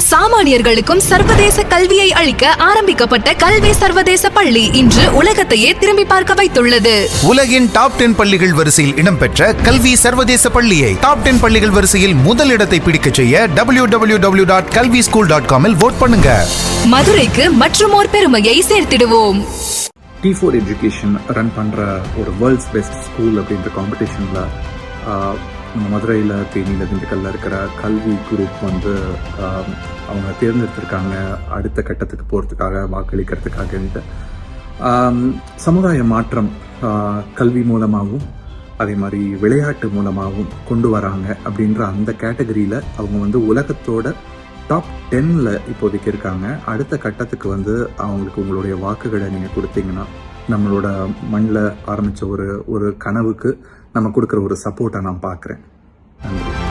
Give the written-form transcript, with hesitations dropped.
சாமானியர்களுக்கும் சர்வதேச கல்வியை அளிக்க ஆரம்பிக்கப்பட்ட கல்வி சர்வதேச பள்ளி இன்று உலகத்தையே திரும்பி பார்க்க வைத்துள்ளது. உலகின் டாப் 10 பள்ளிகள் வரிசையில் இடம்பெற்ற கல்வி சர்வதேச பள்ளியை டாப் 10 பள்ளிகள் வரிசையில் முதல் இடத்தை பிடிக்க செய்ய www.kalvischool.com இல் வோட் பண்ணுங்க. மதுரைக்கு மற்றுமோர் பெருமையை சேர்த்திடுவோம். T4 எஜுகேஷன் ரன் பண்ணுற ஒரு வேர்ல்ட்ஸ் பெஸ்ட் ஸ்கூல் அப்படின்ற காம்படிஷனில் நம்ம மதுரையில் தேனியில் திண்டுக்கல்ல இருக்கிற கல்வி குரூப் அவங்க தேர்ந்தெடுத்திருக்காங்க அடுத்த கட்டத்துக்கு போகிறதுக்காக வாக்களிக்கிறதுக்காகன்ட்டு. சமுதாய மாற்றம் கல்வி மூலமாகவும் அதே மாதிரி விளையாட்டு மூலமாகவும் கொண்டு வராங்க அப்படின்ற அந்த கேட்டகரியில் அவங்க உலகத்தோட டாப் 10ல் இப்போதைக்கு இருக்காங்க. அடுத்த கட்டத்துக்கு அவங்களுக்கு உங்களுடைய வாக்குகளை நீங்கள் கொடுத்தீங்கன்னா நம்மளோட மண்ணில் ஆரம்பித்த ஒரு கனவுக்கு நம்ம கொடுக்குற ஒரு சப்போர்ட்டை நான் பார்க்குறேன். நன்றி.